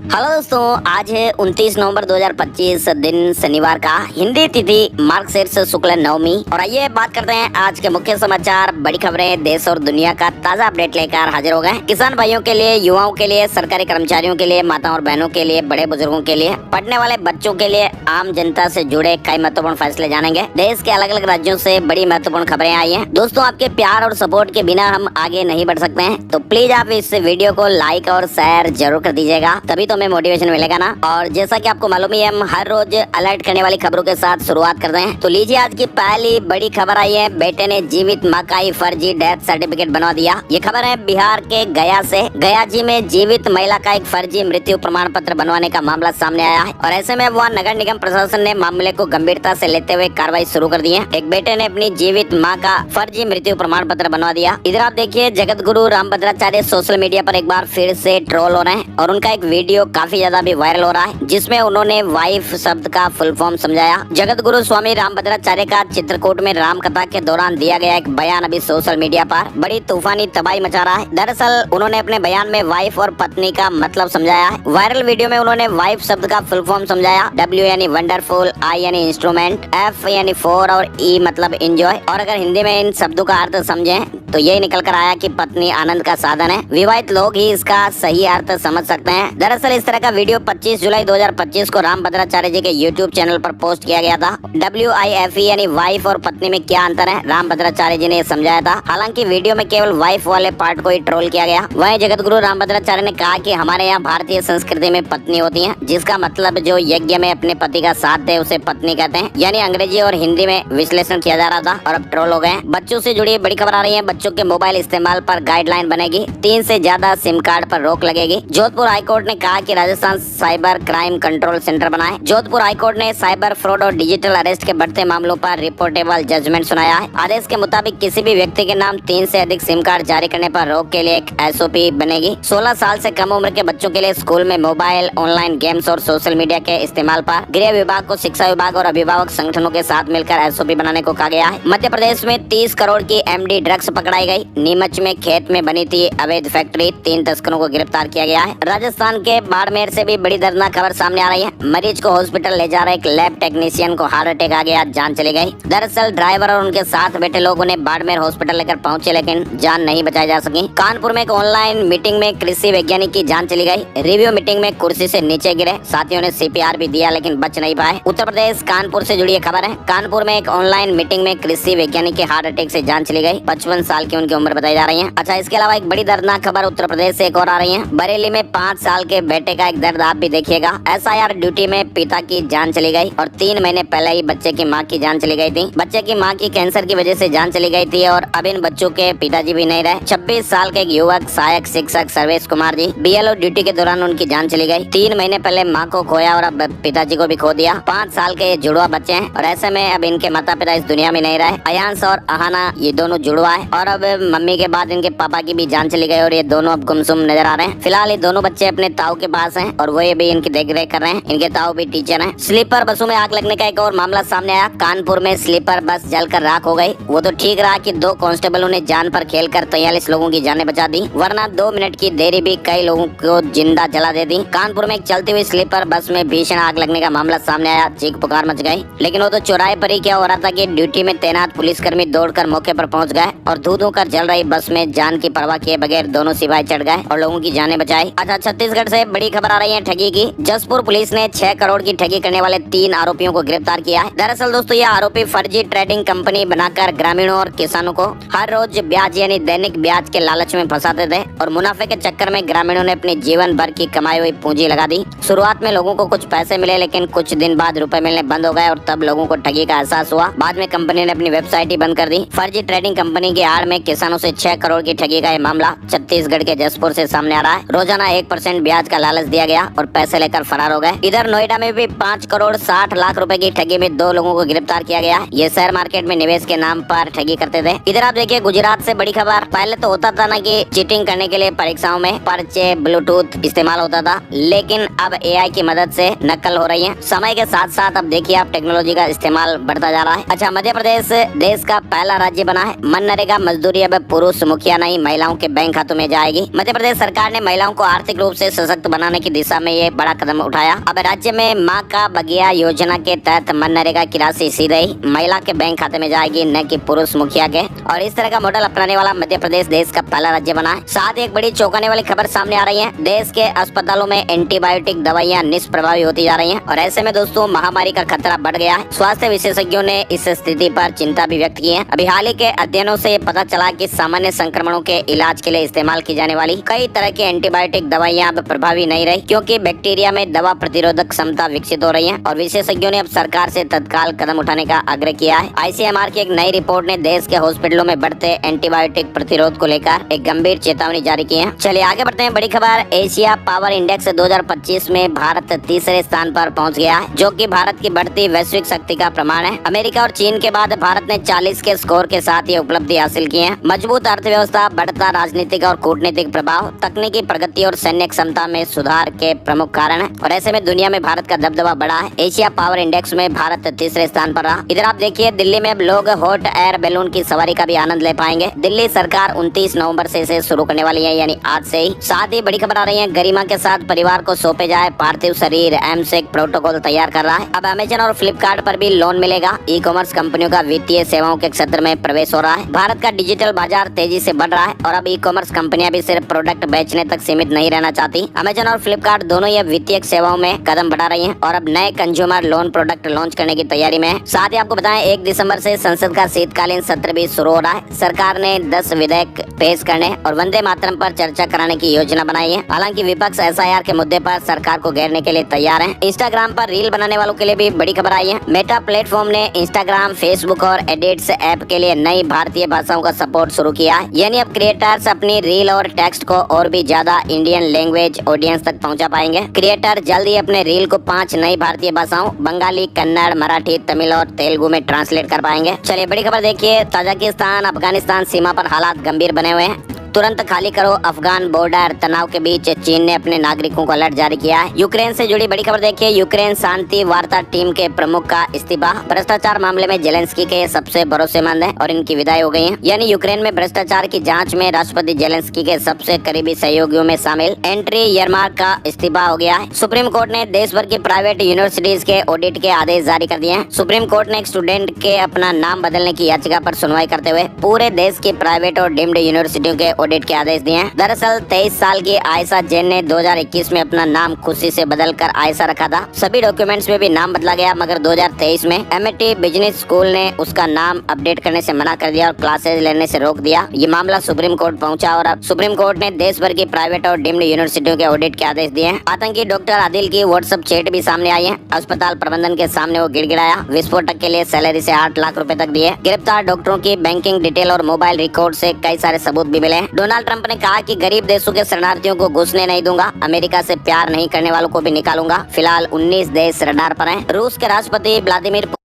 Hello दोस्तों, आज है 29 नवंबर 2025 दिन शनिवार का। हिंदी तिथि मार्गशीर्ष शुक्ल नवमी। और आइए बात करते हैं आज के मुख्य समाचार, बड़ी खबरें, देश और दुनिया का ताजा अपडेट लेकर हाजिर हो गए। किसान भाइयों के लिए, युवाओं के लिए, सरकारी कर्मचारियों के लिए, माताओं और बहनों के लिए, बड़े बुजुर्गों के लिए, पढ़ने वाले बच्चों के लिए, आम जनता से जुड़े कई महत्वपूर्ण फैसले जानेंगे। देश के अलग अलग राज्यों से बड़ी महत्वपूर्ण खबरें आई हैं। दोस्तों, आपके प्यार और सपोर्ट के बिना हम आगे नहीं बढ़ सकते हैं, तो प्लीज आप इस वीडियो को लाइक और शेयर जरूर कर दीजिएगा, तभी तो हमें मोटिवेशन मिलेगा ना। और जैसा कि आपको मालूम ही है, हम हर रोज अलर्ट करने वाली खबरों के साथ शुरुआत करते हैं। तो लीजिए, आज की पहली बड़ी खबर आई है, बेटे ने जीवित मां का ही फर्जी डेथ सर्टिफिकेट बनवा दिया। ये खबर है बिहार के गया से। गया जी में जीवित महिला का एक फर्जी मृत्यु प्रमाण पत्र बनवाने का मामला सामने आया है, और ऐसे में वहाँ नगर निगम प्रशासन ने मामले को गंभीरता से लेते हुए कार्रवाई शुरू कर दी है। एक बेटे ने अपनी जीवित माँ का फर्जी मृत्यु प्रमाण पत्र बनवा दिया। इधर आप देखिए, जगत गुरु रामभद्राचार्य सोशल मीडिया पर एक बार फिर से ट्रोल हो रहे हैं, और उनका एक वीडियो काफी ज्यादा भी वायरल हो रहा है, जिसमें उन्होंने वाइफ शब्द का फुल फॉर्म समझाया। जगत गुरु स्वामी रामभद्राचार्य का चित्रकूट में राम कथा के दौरान दिया गया एक बयान अभी सोशल मीडिया पर बड़ी तूफानी तबाही मचा रहा है। दरअसल उन्होंने अपने बयान में वाइफ और पत्नी का मतलब समझाया है। वायरल वीडियो में उन्होंने वाइफ शब्द का फुल फॉर्म समझाया। W यानी वंडरफुल, I यानी इंस्ट्रूमेंट, F यानी फोर और E मतलब एंजॉय। और अगर हिंदी में इन शब्दों का अर्थ समझें तो यही निकल कर आया कि पत्नी आनंद का साधन है। विवाहित लोग ही इसका सही अर्थ समझ सकते हैं। दरअसल इस तरह का वीडियो 25 जुलाई 2025 को रामभद्राचार्य जी के YouTube चैनल पर पोस्ट किया गया था। WIFE यानी वाइफ और पत्नी में क्या अंतर है, रामभद्राचार्य जी ने समझाया था। हालांकि वीडियो में केवल वाइफ वाले पार्ट को ही ट्रोल किया गया। वहीं जगत गुरु रामभद्राचार्य ने कहा कि हमारे यहाँ भारतीय संस्कृति में पत्नी होती है, जिसका मतलब जो यज्ञ में अपने पति का साथ दे उसे पत्नी कहते हैं। यानी अंग्रेजी और हिंदी में विश्लेषण किया जा रहा था, और अब ट्रोल हो गए। बच्चों से जुड़ी बड़ी खबर आ रही है। बच्चों के मोबाइल इस्तेमाल पर गाइडलाइन बनेगी। 3 से ज्यादा सिम कार्ड पर रोक लगेगी। जोधपुर हाईकोर्ट ने कहा कि Rajasthan cyber crime control centre बनाए। जोधपुर हाईकोर्ट ने साइबर फ्रॉड और डिजिटल अरेस्ट के बढ़ते मामलों पर रिपोर्टेबल जजमेंट सुनाया है। आदेश के मुताबिक किसी भी व्यक्ति के नाम 3 से अधिक सिम कार्ड जारी करने पर रोक के लिए एक SOP बनेगी। 16 साल से कम उम्र के बच्चों के लिए स्कूल में मोबाइल, ऑनलाइन गेम्स और सोशल मीडिया के इस्तेमाल पर गृह विभाग को शिक्षा विभाग और अभिभावक संगठनों के साथ मिलकर SOP बनाने को कहा गया है। मध्य प्रदेश में 30 करोड़ की MD ड्रग्स पकड़ाई गई। नीमच में खेत में बनी थी अवैध फैक्ट्री, 3 तस्करों को गिरफ्तार किया गया है। राजस्थान के बाड़मेर से भी बड़ी दर्दनाक खबर सामने आ रही है। मरीज को हॉस्पिटल ले जा रहे एक लैब टेक्नीशियन को हार्ट अटैक आ गया, जान चली गई। दरअसल ड्राइवर और उनके साथ बैठे लोग उन्हें बाड़मेर हॉस्पिटल लेकर पहुंचे, लेकिन जान नहीं बचाई जा सकी। कानपुर में एक ऑनलाइन मीटिंग में कृषि वैज्ञानिक की जान चली गई। रिव्यू मीटिंग में कुर्सी से नीचे गिरे, साथियों ने CPR भी दिया लेकिन बच नहीं पाए। उत्तर प्रदेश कानपुर से जुड़ी खबर है। कानपुर में एक ऑनलाइन मीटिंग में कृषि वैज्ञानिक की हार्ट अटैक से जान चली गई। 55 साल की उनकी उम्र बताई जा रही है। अच्छा, इसके अलावा एक बड़ी दर्दनाक खबर उत्तर प्रदेश से एक और आ रही है। बरेली में 5 साल के बेटे का एक दर्द आप भी देखिएगा। SIR ड्यूटी में पिता की जान चली गई, और 3 महीने पहले ही बच्चे की मां की जान चली गई थी। बच्चे की मां की कैंसर की वजह से जान चली गई थी, और अब इन बच्चों के पिताजी भी नहीं रहे। 26 साल के एक युवक सहायक शिक्षक सर्वेश कुमार जी, BLO ड्यूटी के दौरान उनकी जान चली गई। 3 महीने पहले माँ को खोया और अब पिताजी को भी खो दिया। 5 साल के ये जुड़वा बच्चे हैं, और ऐसे में अब इनके माता पिता इस दुनिया में नहीं रहे। अयांश और अहाना ये दोनों जुड़वा है, और अब मम्मी के बाद इनके पापा की भी जान चली गई, और ये दोनों अब गुमसुम नजर आ रहे हैं। फिलहाल ये दोनों बच्चे अपने ताऊ के पास हैं, और वो ये भी इनकी देख रेख कर रहे हैं। इनके ताऊ भी टीचर हैं। स्लीपर बसों में आग लगने का एक और मामला सामने आया। कानपुर में स्लीपर बस जलकर राख हो गई। वो तो ठीक रहा कि 2 कांस्टेबलों ने जान पर खेलकर 43 लोगों की जानें बचा दी, वरना 2 मिनट की देरी भी कई लोगों को जिंदा जला दे दी। कानपुर में एक चलती हुई स्लीपर बस में भीषण आग लगने का मामला सामने आया। चीख पुकार मच गई, लेकिन वो तो चौराहे पर ही क्या हो रहा था कि ड्यूटी में तैनात पुलिसकर्मी दौड़कर मौके पर पहुंच गए, और धू कर जल रही बस में जान की परवाह किए बगैर दोनों सिपाही चढ़ गए और लोगों की जानें बचाई। अच्छा, छत्तीसगढ़ से बड़ी खबर आ रही है ठगी की। जसपुर पुलिस ने 6 करोड़ की ठगी करने वाले 3 आरोपियों को गिरफ्तार किया है। दरअसल दोस्तों, ये आरोपी फर्जी ट्रेडिंग कंपनी बनाकर ग्रामीणों और किसानों को हर रोज ब्याज यानी दैनिक ब्याज के लालच में फंसाते थे, और मुनाफे के चक्कर में ग्रामीणों ने अपने जीवन भर की कमाई हुई पूंजी लगा दी। शुरुआत में लोगों को कुछ पैसे मिले, लेकिन कुछ दिन बाद रुपए मिलने बंद हो गए, और तब लोगों को ठगी का एहसास हुआ। बाद में कंपनी ने अपनी वेबसाइट ही बंद कर दी। फर्जी ट्रेडिंग कंपनी की आड़ में किसानों से 6 करोड़ की ठगी का ये मामला छत्तीसगढ़ के जसपुर से सामने आ रहा है। रोजाना 1% ब्याज का लालच दिया गया और पैसे लेकर फरार हो गए। इधर नोएडा में भी 5 करोड़ 60 लाख रुपए की ठगी में 2 लोगों को गिरफ्तार किया गया। ये शेयर मार्केट में निवेश के नाम पर ठगी करते थे। इधर आप देखिए, गुजरात से बड़ी खबर। पहले तो होता था ना कि चीटिंग करने के लिए परीक्षाओं में पर्चे, ब्लूटूथ इस्तेमाल होता था, लेकिन अब AI की मदद से नकल हो रही है। समय के साथ साथ अब देखिए आप टेक्नोलॉजी का इस्तेमाल बढ़ता जा रहा है। अच्छा, मध्य प्रदेश देश का पहला राज्य बना है। मनरेगा मजदूरी अब पुरुष मुखिया नहीं, महिलाओं के बैंक खातों में जाएगी। मध्य प्रदेश सरकार ने महिलाओं को आर्थिक रूप से सशक्त बनाने की दिशा में ये बड़ा कदम उठाया। अब राज्य में माँ का बगिया योजना के तहत मनरेगा की राशि सीधे ही महिला के बैंक खाते में जाएगी, न कि पुरुष मुखिया के। और इस तरह का मॉडल अपनाने वाला मध्य प्रदेश देश का पहला राज्य बना है। साथ ही एक बड़ी चौंकाने वाली खबर सामने आ रही है। देश के अस्पतालों में एंटीबायोटिक दवाइयां निष्प्रभावी होती जा रही हैं और ऐसे में दोस्तों महामारी का खतरा बढ़ गया है। स्वास्थ्य विशेषज्ञों ने इस स्थिति पर चिंता भी व्यक्त की है। अभी हाल ही के अध्ययनों से पता चला कि सामान्य संक्रमणों के इलाज के लिए इस्तेमाल की जाने वाली कई तरह की एंटीबायोटिक दवाइयां अब प्रभावी नहीं रही, क्योंकि बैक्टीरिया में दवा प्रतिरोधक क्षमता विकसित हो रही है। और विशेषज्ञों ने अब सरकार से तत्काल कदम उठाने का आग्रह किया है। ICMR की एक नई रिपोर्ट ने देश के हॉस्पिटलों में बढ़ते एंटीबायोटिक प्रतिरोध को लेकर एक गंभीर चेतावनी जारी की है। चलिए आगे बढ़ते हैं। बड़ी खबर, एशिया पावर इंडेक्स 2025 में भारत तीसरे स्थान पर पहुंच गया है, जो कि भारत की बढ़ती वैश्विक शक्ति का प्रमाण है। अमेरिका और चीन के बाद भारत ने 40 के स्कोर के साथ ये उपलब्धि हासिल की है। मजबूत अर्थव्यवस्था, बढ़ता राजनीतिक और कूटनीतिक प्रभाव, तकनीकी प्रगति और सैन्य क्षमता में सुधार के प्रमुख कारण है। और ऐसे में दुनिया में भारत का दबदबा बढ़ा है। एशिया पावर इंडेक्स में भारत तीसरे स्थान पर रहा। इधर आप देखिए, दिल्ली में अब लोग हॉट एयर बैलून की सवारी का भी आनंद ले पाएंगे। दिल्ली सरकार 29 नवंबर से इसे शुरू करने वाली है, यानी आज से ही। साथ ही बड़ी खबर आ रही है, गरिमा के साथ परिवार को सौंपे जाए पार्थिव शरीर, एमसेक प्रोटोकॉल तैयार कर रहा है। अब अमेजन और फ्लिपकार्ट पर भी लोन मिलेगा। ई कॉमर्स कंपनियों का वित्तीय सेवाओं के क्षेत्र में प्रवेश हो रहा है। भारत का डिजिटल बाजार तेजी से बढ़ रहा है और अब ई कॉमर्स कंपनियां भी सिर्फ प्रोडक्ट बेचने तक सीमित नहीं रहना चाहती। अमेजन और फ्लिपकार्ट दोनों ये वित्तीय सेवाओं में कदम बढ़ा रही हैं और अब नए कंज्यूमर लोन प्रोडक्ट लॉन्च करने की तैयारी में है। साथ ही आपको बताएं, 1 दिसंबर से संसद का शीतकालीन सत्र भी शुरू हो रहा है। सरकार ने 10 विधेयक पेश करने और वंदे मातरम पर चर्चा कराने की योजना बनाई है। हालांकि विपक्ष SIR के मुद्दे पर सरकार को घेरने के लिए तैयार है। इंस्टाग्राम पर रील बनाने वालों के लिए भी बड़ी खबर आई है। मेटा प्लेटफॉर्म ने इंस्टाग्राम, फेसबुक और एडिट्स ऐप के लिए नई भारतीय भाषाओं का सपोर्ट शुरू किया है। यानी अब क्रिएटर्स अपनी रील और टेक्स्ट को और भी ज्यादा इंडियन लैंग्वेज ऑडियंस तक पहुंचा पाएंगे। क्रिएटर जल्द ही अपने रील को 5 नई भारतीय भाषाओं बंगाली, कन्नड़, मराठी, तमिल और तेलुगु में ट्रांसलेट कर पाएंगे। चलिए बड़ी खबर देखिए, ताजिकिस्तान अफगानिस्तान सीमा पर हालात गंभीर बने हुए हैं। तुरंत खाली करो अफगान बॉर्डर। तनाव के बीच चीन ने अपने नागरिकों को अलर्ट जारी किया है। यूक्रेन से जुड़ी बड़ी खबर देखिए, यूक्रेन शांति वार्ता टीम के प्रमुख का इस्तीफा। भ्रष्टाचार मामले में जेलेंस्की के सबसे भरोसेमंद है और इनकी विदाई हो गई है। यानी यूक्रेन में भ्रष्टाचार की जांच में राष्ट्रपति जेलेंस्की के सबसे करीबी सहयोगियों में शामिल एंट्री यरमार्क का इस्तीफा हो गया है। सुप्रीम कोर्ट ने देश भर की प्राइवेट यूनिवर्सिटीज के ऑडिट के आदेश जारी कर दिए हैं। सुप्रीम कोर्ट ने एक स्टूडेंट के अपना नाम बदलने की याचिका पर सुनवाई करते हुए पूरे देश की प्राइवेट और डीम्ड यूनिवर्सिटियों के ऑडिट के आदेश दिए हैं। दरअसल 23 साल की आयशा जैन ने 2021 में अपना नाम खुशी से बदलकर आयशा रखा था। सभी डॉक्यूमेंट्स में भी नाम बदला गया, मगर 2023 में MIT बिजनेस स्कूल ने उसका नाम अपडेट करने से मना कर दिया और क्लासेज लेने से रोक दिया। ये मामला सुप्रीम कोर्ट पहुंचा और अब सुप्रीम कोर्ट ने देश भर की प्राइवेट और डीम्ड यूनिवर्सिटियों के ऑडिट के आदेश दिए हैं। आतंकी डॉक्टर आदिल की व्हाट्सएप चैट भी सामने आई है। अस्पताल प्रबंधन के सामने वो गिड़गिड़ाया, विस्फोटक के लिए सैलरी से 8 लाख रुपए तक दिए। गिरफ्तार डॉक्टरों की बैंकिंग डिटेल और मोबाइल रिकॉर्ड से कई सारे सबूत भी मिले। डोनाल्ड ट्रंप ने कहा कि गरीब देशों के शरणार्थियों को घुसने नहीं दूंगा, अमेरिका से प्यार नहीं करने वालों को भी निकालूंगा। फिलहाल 19 देश रडार पर हैं। रूस के राष्ट्रपति व्लादिमीर